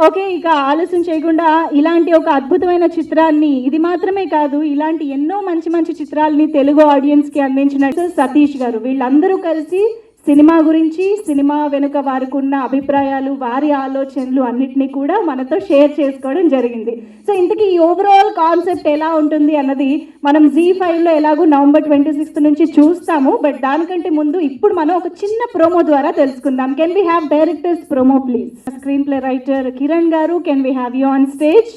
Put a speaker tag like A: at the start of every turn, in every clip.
A: Okay, ఇక ఆలస్యం చేయకుండా ఇలాంటి ఒక అద్భుతమైన చిత్రాన్ని, ఇది మాత్రమే కాదు ఇలాంటి ఎన్నో మంచి మంచి చిత్రాలని తెలుగు ఆడియన్స్కి అందించిన సతీష్ గారు, వీళ్ళందరూ కలిసి సినిమా గురించి, సినిమా వెనుక వారికి ఉన్న అభిప్రాయాలు, వారి ఆలోచనలు అన్నిటినీ కూడా మనతో షేర్ చేసుకోవడం జరిగింది. సో ఇంతకీ ఈ ఓవరాల్ కాన్సెప్ట్ ఎలా ఉంటుంది అన్నది మనం Z5లో ఎలాగో November 26 నుంచి చూస్తాము. బట్ దానికంటే ముందు ఇప్పుడు మనం ఒక చిన్న ప్రోమో ద్వారా తెలుసుకుందాం. Can we have directors promo please? Screenplay writer Kiran garu, can we have you on stage?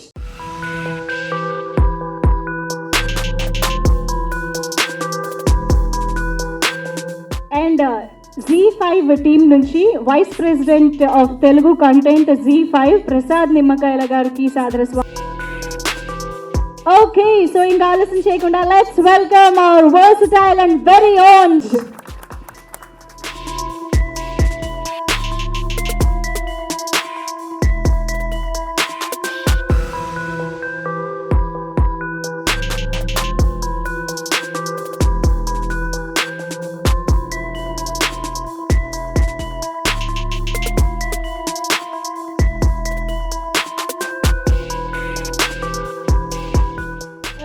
A: And Z5 team నుంచి vice president of Telugu content Z5 Prasad Nimmakayala గారికి సాదర స్వాగతం. ఓకే, సో ఇంకా ఆలస్యం చేయకుండా let's welcome our versatile and very own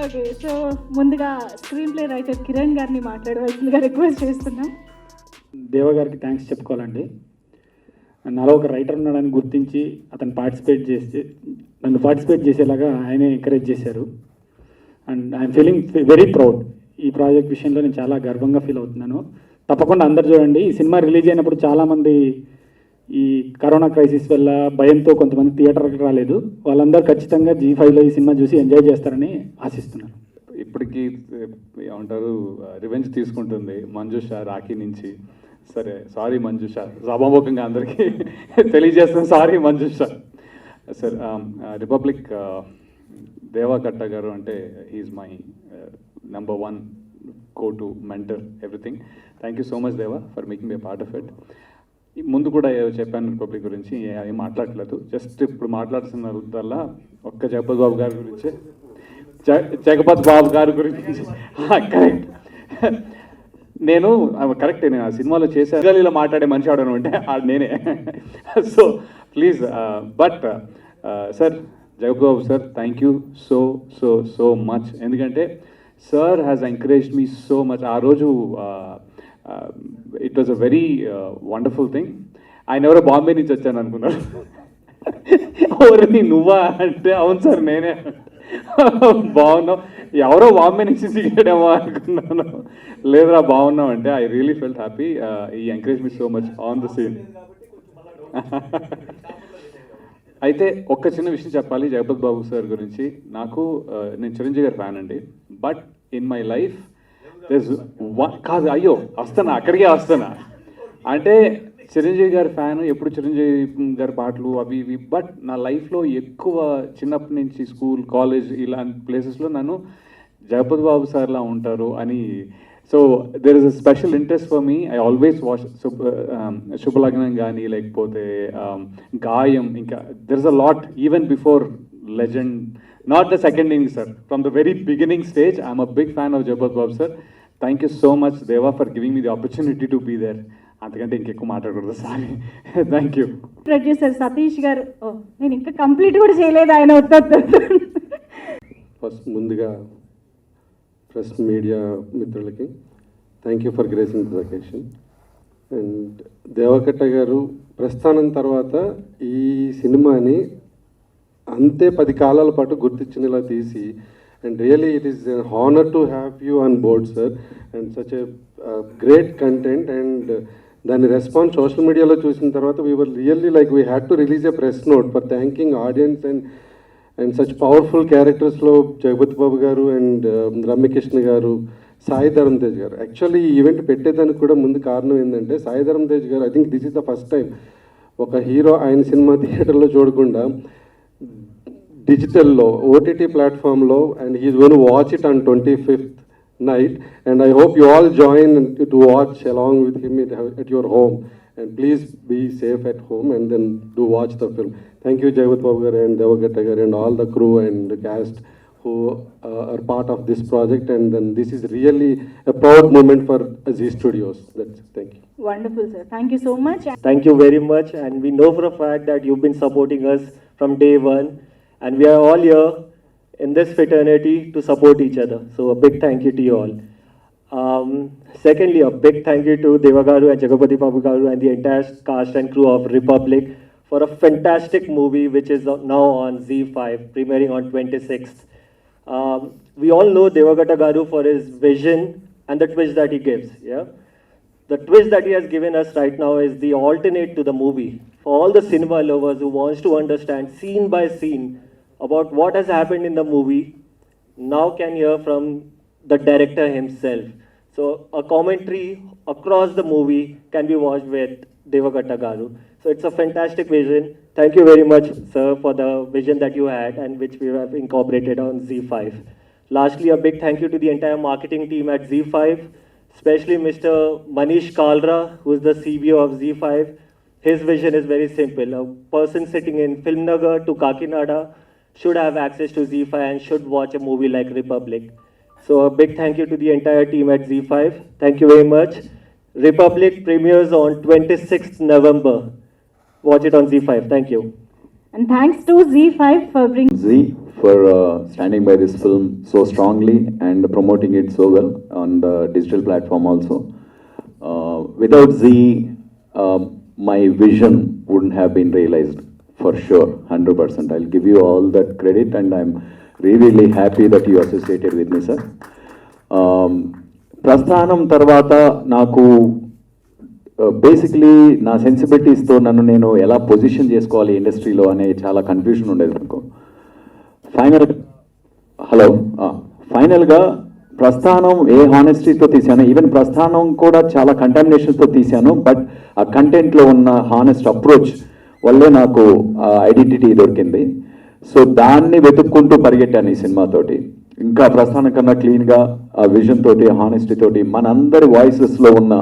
A: okay. So ముందుగా screenplay writer Kiran గారిని మాట్లాడవలసిందిగా రిక్వెస్ట్ చేస్తున్నాం.
B: దేవ గారికి థ్యాంక్స్ చెప్పుకోవాలండి. నాలో ఒక రైటర్ ఉన్నాడని గుర్తించి అతను నన్ను పార్టిసిపేట్ చేసేలాగా ఆయనే ఎంకరేజ్ చేశారు. And I'm feeling very proud. ఈ ప్రాజెక్ట్ విషయంలో నేను చాలా గర్వంగా ఫీల్ అవుతున్నాను. తప్పకుండా అందరు చూడండి. ఈ సినిమా రిలీజ్ అయినప్పుడు చాలామంది ఈ కరోనా క్రైసిస్ వల్ల భయంతో కొంతమంది థియేటర్కి రాలేదు. వాళ్ళందరూ ఖచ్చితంగా Z5లో ఈ సినిమా చూసి ఎంజాయ్ చేస్తారని ఆశిస్తున్నాను.
C: ఇప్పటికీ ఏమంటారు, రివెంజ్ తీసుకుంటుంది మంజుష రాఖీ నుంచి. సరే, సారీ మంజుష, సభాముఖంగా అందరికీ తెలియజేస్తాను, sorry Manjusha. Sir, Republic Devakatta garu అంటే he's my number 1 go-to mentor, everything. Thank you so much Deva for making a part of it. ముందు కూడా చెప్పాను రిపబ్లిక్ గురించి, ఏం మాట్లాడలేదు. జస్ట్ ఇప్పుడు మాట్లాడుతున్నదల్లా ఒక్క జగపతి బాబు గారి గురించి, జగపతి బాబు గారి గురించి. కరెక్ట్, నేను కరెక్టే, నేను ఆ సినిమాలో చేశాను. మాట్లాడే మనిషి ఆడను అంటే నేనే. So please, but sir, Jagapathi Babu sir, thank you so so so much. ఎందుకంటే sir has encouraged me so much. ఆ రోజు it was a very wonderful thing. ఆయన ఎవరో బాంబే నుంచి వచ్చాను అనుకున్నారు. ఎవరిని నువ్వా అంటే, అవును సార్ నేనే. బాగున్నావు, ఎవరో బాంబే నుంచి దిగాడేమో అనుకున్నాను. లేదురా బాగున్నావు అంటే ఐ రియలీ ఫెల్ట్ హ్యాపీ. ఈ encourage me so much on the scene. అయితే ఒక్క చిన్న విషయం చెప్పాలి జగపతి బాబు సార్ గురించి. నాకు నేను చిరంజీవి గారి ఫ్యాన్ అండి. బట్ ఇన్ మై లైఫ్ కాదు, అయ్యో వస్తానా, అక్కడికే వస్తానా అంటే చిరంజీవి గారి ఫ్యాన్, ఎప్పుడు చిరంజీవి గారి పాటలు అవి ఇవి. బట్ నా లైఫ్లో ఎక్కువ చిన్నప్పటి నుంచి స్కూల్, కాలేజ్ ఇలాంటి ప్లేసెస్లో నన్ను జగపతి బాబు సార్లా ఉంటారు అని. So there is a special interest for me. I always watch Shubhalagnam కానీ, లేకపోతే గాయం, ఇంకా there is a lot even before Legend, not the second inning sir. From the very beginning stage I'm a big fan of Jagapathi Babu sir. Thank you so much Deva for giving me the opportunity to be there. అంతకంటే ఇంకెక్కువ మాట్లాడకూడదు, sorry. Thank you.
A: Producer Satish garu, నేను ఇంకా complete కూడా చేయలేదు ఆయన ఉత్తరం.
D: First ముందుగా ప్రెస్ మీడియా మిత్రులకి thank you for gracing the occasion. And Deva Katta గారు ప్రస్థానం తర్వాత ఈ సినిమాని అంతే 10 కాలాల పాటు గుర్తించినలా తీసి, and really it is an honor to have you on board, sir, and such a great content. And దాని రెస్పాన్స్ సోషల్ మీడియాలో చూసిన తర్వాత we were really like we had to release a press note for thanking audience and such powerful charactersలో Jagapathi Babu గారు and Ramyakrishna గారు, సాయి ధరమ్ తేజ్ గారు. Actually ఈ event పెట్టేదానికి కూడా ముందు కారణం ఏంటంటే, సాయి ధరమ్ తేజ్ గారు I think this is the first time ఒక హీరో ఆయన సినిమా థియేటర్లో చూడకుండా డిజిటల్లో ఓటీటీ ప్లాట్ఫామ్లో, and he's gone to watch it on 25th night, and I hope you all join to watch along with him at your home, and please be safe at home and then do watch the film. Thank you Jagapat Babu garu and Devagatta garu and all the crew and the cast who are part of this project, and then this is really a proud moment for Z Studios. That's it. Thank you.
A: Wonderful, sir. Thank you so much.
E: Thank you very much, and we know for a fact that you've been supporting us from day one, and we are all here in this fraternity to support each other. So a big thank you to you all. Secondly, a big thank you to Devagaru and Jagapati Babu Garu and the entire cast and crew of Republic for a fantastic movie which is now on Z5, premiering on 26th. We all know Devagata Garu for his vision and the twist that he gives. Yeah, the twist that he has given us right now is the alternate to the movie. For all the cinema lovers who wants to understand scene by scene about what has happened in the movie, now can hear from the director himself. So a commentary across the movie can be watched with Devagata Garu. So it's a fantastic vision. Thank you very much, sir, for the vision that you had and which we have incorporated on Z5. Lastly, a big thank you to the entire marketing team at Z5, especially Mr. Manish Kalra, who is the CBO of Z5. His vision is very simple. A person sitting in Filmnagar to Kakinada should have access to Z5 and should watch a movie like Republic. So a big thank you to the entire team at Z5. Thank you very much. Republic premieres on 26th November. Watch it on Z5. Thank you.
A: And thanks to Z5 for bringing
F: Z for standing by this film so strongly and promoting it so well on the digital platform also. Without Z, my vision wouldn't have been realized for sure, 100%. I'll give you all that credit, and I'm really happy that you associated with me, sir. ప్రస్థానం తర్వాత నాకు basically నా సెన్సిబిలిటీస్తో నన్ను నేను ఎలా position చేసుకోవాలి ఇండస్ట్రీలో అనే చాలా కన్ఫ్యూజన్ ఉండేది నాకు. ఫైనల్గా ప్రస్థానం ఏ హానెస్టీతో తీశాను, ఈవెన్ ప్రస్థానం కూడా చాలా కంటామినేషన్స్తో తీశాను, బట్ ఆ కంటెంట్లో ఉన్న హానెస్ట్ అప్రోచ్ వల్లే నాకు ఐడెంటిటీ దొరికింది. సో దాన్ని వెతుక్కుంటూ పరిగెట్టాను ఈ సినిమాతోటి. ఇంకా ప్రస్థానం కన్నా క్లీన్గా ఆ విజన్ తోటి, హానెస్టీ తోటి మనందరి వాయిసెస్లో ఉన్న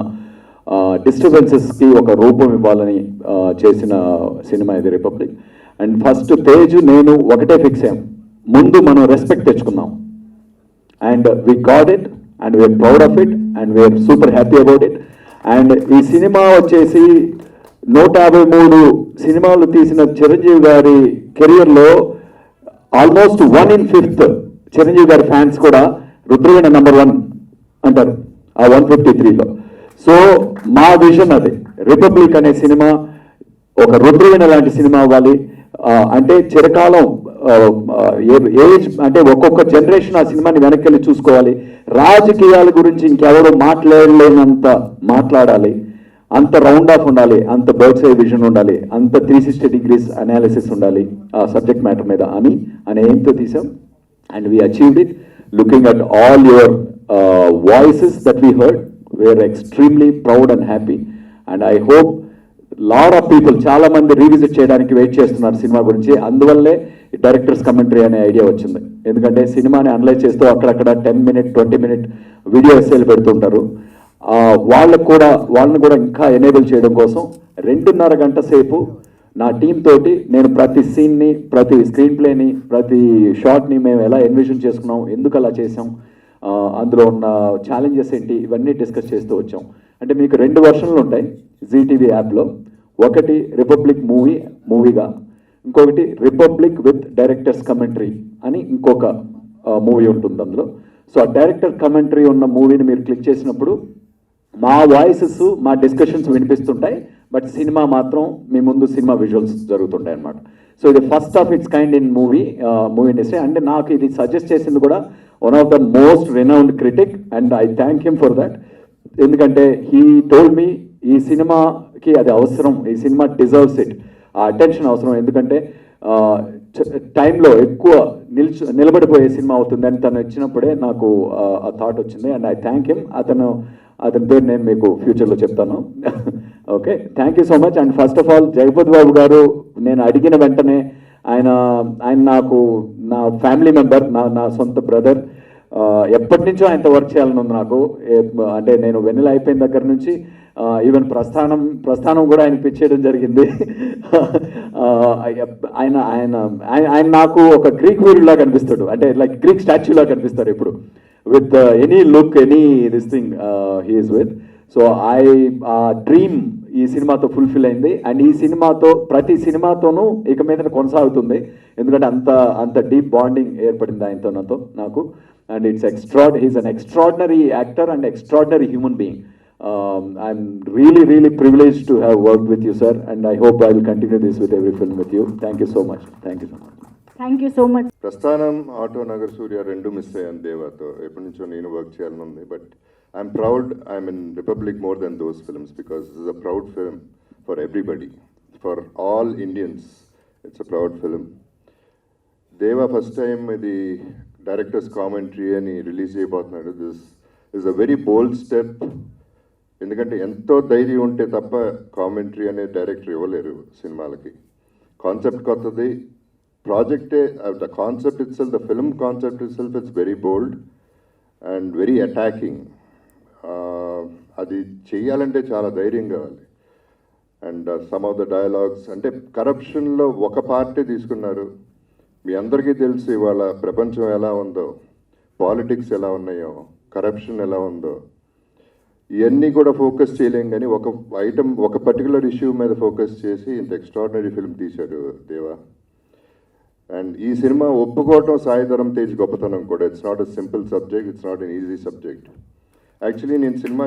F: డిస్టర్బెన్సెస్కి ఒక రూపం ఇవ్వాలని చేసిన సినిమా ఇది రిపబ్లిక్. అండ్ ఫస్ట్ పేజ్ నేను ఒకటే ఫిక్స్ అయ్యాం, ముందు మనం రెస్పెక్ట్ తెచ్చుకుందాం. And we got it, and we're proud of it, and we're super happy about it. And ఈ సినిమా వచ్చేసి 153 సినిమాలు తీసిన చిరంజీవి గారి కెరియర్లో ఆల్మోస్ట్ 1/5 చిరంజీవి గారి ఫ్యాన్స్ కూడా రుద్రవీణ నెంబర్ 1 అంటారు ఆ 153లో. సో మా విజన్ అది, రిపబ్లిక్ అనే సినిమా ఒక రుద్రవీణ లాంటి సినిమా అవ్వాలి. అంటే చిరకాలం ఏజ్ అంటే ఒక్కొక్క జనరేషన్ ఆ సినిమాని వెనక్కి వెళ్ళి చూసుకోవాలి. రాజకీయాల గురించి ఇంకెవరో మాట్లాడలేనంత మాట్లాడాలి, అంత రౌండ్ ఆఫ్ ఉండాలి, అంత బర్డ్స్ ఐ విజన్ ఉండాలి, అంత 360 degrees అనాలిసిస్ ఉండాలి ఆ సబ్జెక్ట్ మ్యాటర్ మీద అనే ఎయిమ్తో తీసాం. And we achieved it. Looking at all your voices that we heard, we're extremely proud and happy. And I hope lot of people చాలా మంది రీవిజిట్ చేయడానికి వెయిట్ చేస్తున్నారు సినిమా గురించి. అందువల్లే డైరెక్టర్స్ కమెంటరీ అనే ఐడియా వచ్చింది. ఎందుకంటే సినిమాని అనలైజ్ చేస్తూ అక్కడక్కడ 10-minute 20-minute వీడియో ఎస్సేలు పెడుతుంటారు. వాళ్ళని కూడా ఇంకా ఎనేబుల్ చేయడం కోసం 2.5 గంట సేపు నా టీం తోటి నేను ప్రతి సీన్ని, ప్రతి స్క్రీన్ ప్లేని, ప్రతి షాట్ని మేము ఎలా ఎన్విజన్ చేసుకున్నాం, ఎందుకు అలా చేసాం, అందులో ఉన్న ఛాలెంజెస్ ఏంటి, ఇవన్నీ డిస్కస్ చేస్తూ వచ్చాం. అంటే మీకు 2 వెర్షన్లు ఉంటాయి జీటీవీ యాప్లో. ఒకటి రిపబ్లిక్ మూవీగా, ఇంకొకటి రిపబ్లిక్ విత్ డైరెక్టర్స్ కమెంటరీ అని ఇంకొక మూవీ ఉంటుంది అందులో. సో ఆ డైరెక్టర్ కమెంటరీ ఉన్న మూవీని మీరు క్లిక్ చేసినప్పుడు మా వాయిసెస్, మా డిస్కషన్స్ వినిపిస్తుంటాయి, బట్ సినిమా మాత్రం మీ ముందు సినిమా విజువల్స్ జరుగుతుంటాయి అన్నమాట. సో ఇది first of it's kind in movie industry. అంటే నాకు ఇది సజెస్ట్ చేసింది కూడా one of the most renowned critic, and I thank him for that. ఎందుకంటే హీ టోల్డ్ మీ ఈ సినిమాకి అది అవసరం, ఈ సినిమా డిజర్వ్స్ ఇట్, ఆ అటెన్షన్ అవసరం. ఎందుకంటే టైంలో ఎక్కువ నిలబడిపోయే సినిమా అవుతుంది అని తను ఇచ్చినప్పుడే నాకు ఆ థాట్ వచ్చింది. And I thank him. అతని పేరు నేను మీకు ఫ్యూచర్లో చెప్తాను. Okay, thank you so much. And first of all Jagapathi Babu garu, నేను అడిగిన వెంటనే ఆయన నాకు నా ఫ్యామిలీ మెంబర్, నా సొంత బ్రదర్. ఎప్పటి నుంచో ఆయనతో వర్క్ చేయాలని ఉంది నాకు. అంటే నేను వెన్నెల అయిపోయిన దగ్గర నుంచి ఈవెన్ ప్రస్థానం కూడా ఆయన పిచ్చేయడం జరిగింది. ఆయన ఆయన ఆయన నాకు ఒక గ్రీక్ వీరులా కనిపిస్తాడు, అంటే లైక్ గ్రీక్ స్టాచ్యూలా కనిపిస్తారు ఇప్పుడు, with any look, any this thing he's with. So ఆ డ్రీమ్ ఈ సినిమాతో ఫుల్ఫిల్ అయింది. అండ్ ఈ సినిమాతో ప్రతి సినిమాతోనూ ఇక మీద కొనసాగుతుంది, ఎందుకంటే అంత డీప్ బాండింగ్ ఏర్పడింది ఆయనతో నాకు. And he's an extraordinary actor and extraordinary human being. I'm really privileged to have worked with you, sir, and I hope I will continue this with every film with you. Thank you so much.
A: Thank you so much.
G: ప్రస్థానం, auto Nagar సూర్య రెండు miss అయ్యాను దేవాతో. ఎప్పటి నుంచో నేను work చేయాలని ఉంది, but I'm proud I'm in republic more than those films because it is a proud film for everybody, for all Indians. It's a proud film. దేవా first time ఇది డైరెక్టర్స్ కామెంటరీ అని release అయిపోతున్నాడు. This is a very bold step. ఎందుకంటే ఎంతో ధైర్యం ఉంటే తప్ప commentary అనే డైరెక్టర్ ఇవ్వలేరు సినిమాలకి. కాన్సెప్ట్ కొత్తది, ప్రాజెక్టే, the concept itself, the film concept itself it's very bold and very attacking. అది చెయ్యాలంటే చాలా ధైర్యం కావాలి. And some of the dialogues, అంటే కరప్షన్లో ఒక పార్టీ తీసుకున్నారు. మీ అందరికీ తెలుసు ఇవాళ ప్రపంచం ఎలా ఉందో, పాలిటిక్స్ ఎలా ఉన్నాయో, కరప్షన్ ఎలా ఉందో, ఇవన్నీ కూడా ఫోకస్ చేయలేం. కానీ ఒక పర్టికులర్ ఇష్యూ మీద ఫోకస్ చేసి ఇంత ఎక్స్ట్రాడినరీ ఫిల్మ్ తీశాడు దేవా. అండ్ ఈ సినిమా ఒప్పుకోవటం సాయిధరం తేజ్ గొప్పతనం కూడా. It's not a simple subject, it's not an easy subject. Actually నేను సినిమా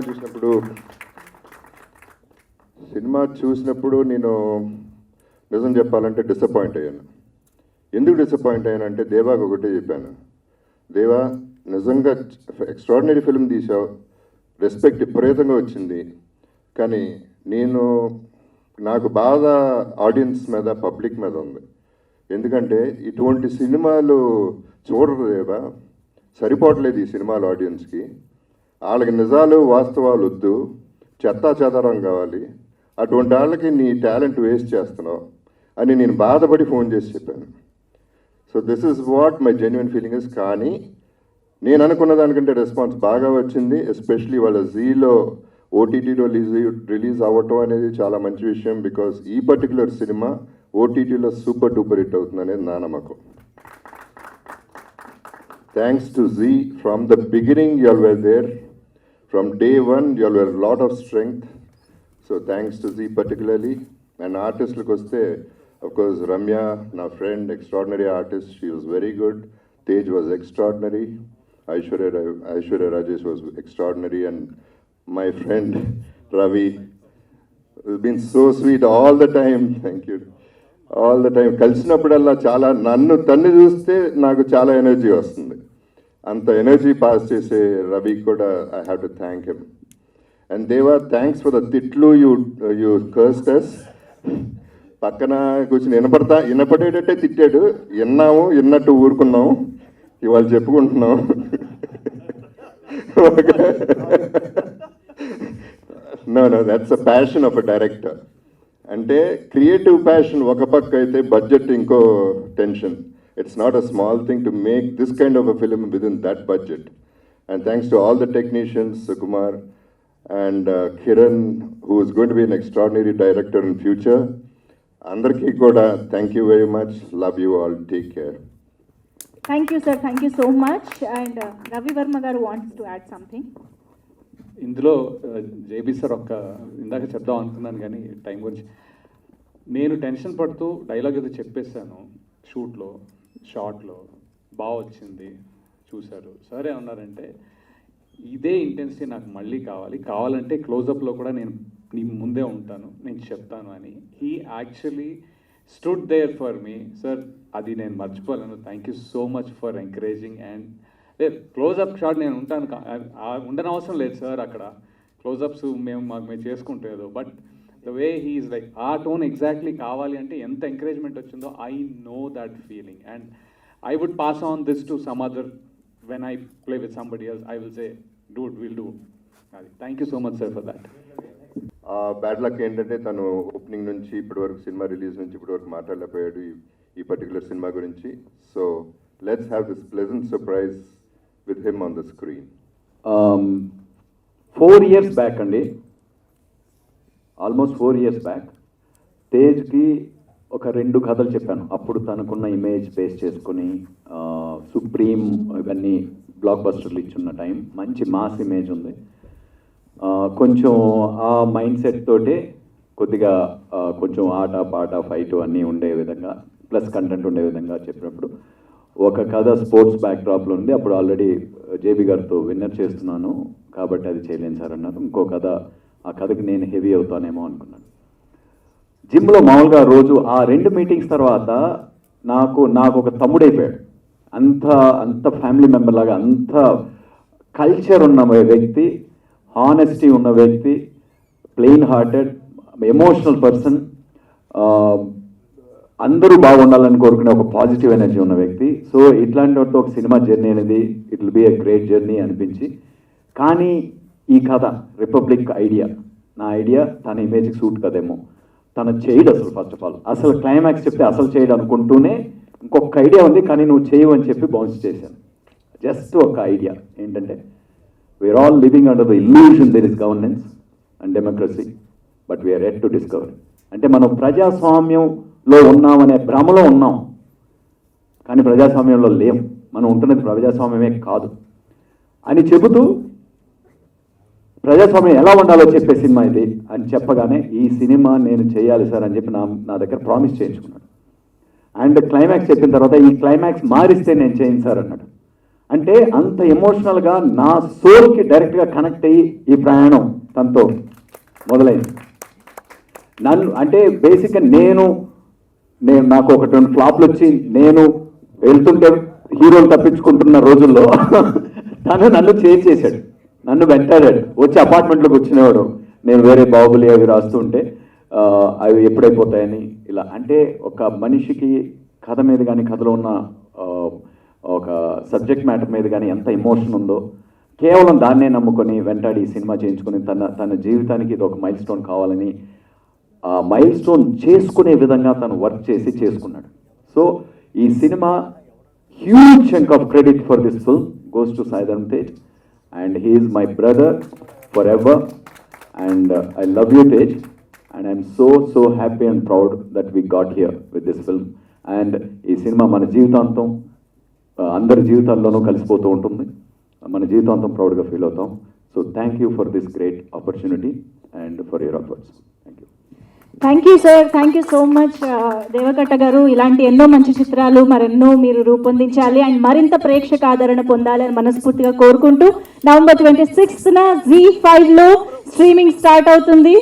G: చూసినప్పుడు నేను నిజం చెప్పాలంటే డిసప్పాయింట్ అయ్యాను. ఎందుకు డిసప్పాయింట్ అయ్యానంటే దేవాకి ఒకటే చెప్పాను, దేవా నిజంగా ఎక్స్ట్రాడినరీ ఫిల్మ్ తీసావు, రెస్పెక్ట్ విపరీతంగా వచ్చింది, కానీ నాకు బాధ ఆడియన్స్ మీద, పబ్లిక్ మీద ఉంది. ఎందుకంటే ఇటువంటి సినిమాలు చూడరు దేవా, సరిపోవట్లేదు ఈ సినిమాలు ఆడియన్స్కి. వాళ్ళకి నిజాలు వాస్తవాలు వద్దు, చెత్తా చెదారం కావాలి. అటువంటి వాళ్ళకి నీ టాలెంట్ వేస్ట్ చేస్తున్నావు అని నేను బాధపడి ఫోన్ చేసి చెప్పాను. So this is what my genuine feeling is. కానీ నేను అనుకున్న దానికంటే రెస్పాన్స్ బాగా వచ్చింది. ఎస్పెషలీ వాళ్ళ జీలో ఓటీటీలో రిలీజ్ అవ్వటం అనేది చాలా మంచి విషయం. బికాస్ ఈ పర్టికులర్ సినిమా ఓటీటీలో సూపర్ డూపర్ హిట్ అవుతుంది అనేది నా నమ్మకం. Thanks to Zee. From the beginning you all were there. From day one you all were lot of strength. So thanks to Zee particularly. And ఆర్టిస్టులకు వస్తే అఫ్కోర్స్ రమ్య నా friend, extraordinary artist, she was very good. Tej was extraordinary. Aishwarya Rajesh was extraordinary, and my friend Ravi has been so sweet all the time. Thank you. All the time. కలిసినప్పుడల్లా చాలా నన్ను తన్ను చూస్తే నాకు చాలా energy వస్తుంది. అంత energy pass చేసే రవి కూడా I have to thank him. And Deva, thanks for the తిట్లు యూ కర్స్డ్ us. పక్కన కూర్చొని వినపడేటట్టే తిట్టాడు. విన్నట్టు ఊరుకున్నాము, ఇవాళ చెప్పుకుంటున్నాం. No that's a passion of a director. అంటే క్రియేటివ్ ప్యాషన్ ఒక పక్క అయితే, బడ్జెట్ ఇంకో tension. It's not a small thing to make this kind of a film with in that budget. And thanks to all the technicians, Sukumar and Kiran, who is going to be an extraordinary director in future. అందరికీ కూడా thank you very much. Love you all. Take care.
A: Thank you sir, thank you so much. And Ravi Varma గారు wants to add something.
C: ఇందులో JB sir ఇందాక చెప్దాం అనుకున్నాను కానీ time గురించి. నేను టెన్షన్ పడుతూ డైలాగ్ ఏదో చెప్పేశాను షార్ట్లో బాగా వచ్చింది, చూశారు. సరే అన్నారంటే ఇదే ఇంటెన్సిటీ నాకు మళ్ళీ కావాలంటే క్లోజప్లో కూడా నేను నీ ముందే ఉంటాను, నేను చెప్తాను అని. He actually stood there for me. Sir అది నేను మర్చిపోలేను. Thank you so much for encouraging. And లేదు, క్లోజప్ షాట్ నేను ఉంటాను, ఉండని అవసరం లేదు సార్. అక్కడ క్లోజప్స్ మేము చేసుకుంటేదో, but the way he's like ఆ టోన్ ఎగ్జాక్ట్లీ కావాలి అంటే ఎంత ఎంకరేజ్మెంట్ వచ్చిందో I know that feeling. And I would pass on this to some other when I play with somebody else. I will say Dude, will do. అది thank you so much sir for that.
G: Bad luck ఏంటంటే తను opening నుంచి ఇప్పటి వరకు, cinema release నుంచి ఇప్పటి వరకు మాట్లాడలేకపోయాడు ఈ పర్టికులర్ సినిమా గురించి. So let's have this pleasant surprise with him on the screen?
F: 4 years back అండి, ఆల్మోస్ట్ 4 years బ్యాక్ తేజ్కి ఒక 2 కథలు చెప్పాను. అప్పుడు తనకున్న ఇమేజ్ బేస్ చేసుకుని సుప్రీం ఇవన్నీ బ్లాక్ బస్టర్లు ఇచ్చున్న టైం, మంచి మాస్ ఇమేజ్ ఉంది. కొంచెం ఆ మైండ్ సెట్ తోటే కొద్దిగా కొంచెం ఆట పాట ఫైట్ అన్నీ ఉండే విధంగా ప్లస్ కంటెంట్ ఉండే విధంగా చెప్పినప్పుడు ఒక కథ స్పోర్ట్స్ బ్యాక్డ్రాప్లో ఉంది. అప్పుడు ఆల్రెడీ జేబీ గారితో విన్నర్ చేస్తున్నాను కాబట్టి అది చేయలేను సార్ అన్నారు. ఇంకో కథ, ఆ కథకి నేను హెవీ అవుతానేమో అనుకున్నాను. జిమ్లో మామూలుగా రోజు ఆ 2 మీటింగ్స్ తర్వాత నాకు ఒక తమ్ముడైపోయాడు. అంత ఫ్యామిలీ మెంబర్ లాగా, అంత కల్చర్ ఉన్న వ్యక్తి, హానెస్టీ ఉన్న వ్యక్తి, ప్లెయిన్ హార్టెడ్, ఎమోషనల్ పర్సన్, అందరూ బాగుండాలని కోరుకునే ఒక పాజిటివ్ ఎనర్జీ ఉన్న వ్యక్తి. సో ఇట్లాంటి వాటితో ఒక సినిమా జర్నీ అనేది it will be a great journey అనిపించి, కానీ ఈ కథ రిపబ్లిక్ ఐడియా, నా ఐడియా తన ఇమేజ్కి సూట్ కదేమో, తను చేయడు అసలు. ఫస్ట్ ఆఫ్ ఆల్ అసలు క్లైమాక్స్ చెప్తే అసలు చేయడు అనుకుంటూనే ఇంకొక ఐడియా ఉంది కానీ నువ్వు చేయవు అని చెప్పి బౌన్స్ చేశాను. జస్ట్ ఒక ఐడియా ఏంటంటే, we're all living under the illusion there is governance and democracy but we're yet to discover. అంటే మనం ప్రజాస్వామ్యంలో ఉన్నామనే భ్రమలో ఉన్నాం కానీ ప్రజాస్వామ్యంలో లేం. మనం ఉంటున్నది ప్రజాస్వామ్యమే కాదు అని చెబుతూ ప్రజాస్వామ్యం ఎలా ఉండాలో చెప్పే సినిమా ఇది అని చెప్పగానే ఈ సినిమా నేను చేయాలి సార్ అని చెప్పి నా దగ్గర ప్రామిస్ చేయించుకున్నాడు. అండ్ క్లైమాక్స్ చెప్పిన తర్వాత ఈ క్లైమాక్స్ మారిస్తే నేను చేయను సార్ అన్నాడు. అంటే అంత ఎమోషనల్గా నా సోల్కి డైరెక్ట్గా కనెక్ట్ అయ్యి ఈ ప్రయాణం తనతో మొదలైంది. నన్ను అంటే బేసిక్గా నేను నాకు ఒక 2 ఫ్లాప్లు వచ్చి నేను వెళ్తుంటే హీరోలు తప్పించుకుంటున్న రోజుల్లో తను నన్ను చేశాడు, నన్ను వెంటాడాడు. వచ్చి అపార్ట్మెంట్లోకి వచ్చినవాడు, నేను వేరే బాహుబలి అవి రాస్తుంటే అవి ఎప్పుడైపోతాయని ఇలా. అంటే ఒక మనిషికి కథ మీద కానీ, కథలో ఉన్న ఒక సబ్జెక్ట్ మ్యాటర్ మీద కానీ ఎంత ఎమోషన్ ఉందో, కేవలం దాన్నే నమ్ముకొని వెంటాడి ఈ సినిమా చేయించుకొని తన జీవితానికి ఇది ఒక మైల్ స్టోన్ కావాలని ఆ మైల్ స్టోన్ చేసుకునే విధంగా తను వర్క్ చేసి చేసుకున్నాడు. సో ఈ cinema huge chunk of credit for this film goes to Sai Dharam Tej and he is my brother forever and I love you Tej and I'm so happy and proud that we got here with this film and ee cinema mana jeevitantam andari jeevitallonu kalisipotu untundi, mana jeevitantam proud ga feel avutam. So thank you for this great opportunity and for your efforts. Thank you.
A: Thank you sir, thank you so much Deva Katta గారు. ఇలాంటి ఎన్నో మంచి చిత్రాలు మరెన్నో మీరు రూపొందించాలి and మరింత ప్రేక్షక ఆదరణ పొందాలి అని మనస్ఫూర్తిగా కోరుకుంటూ, November 26న ZEE5లో స్ట్రీమింగ్ స్టార్ట్ అవుతుంది.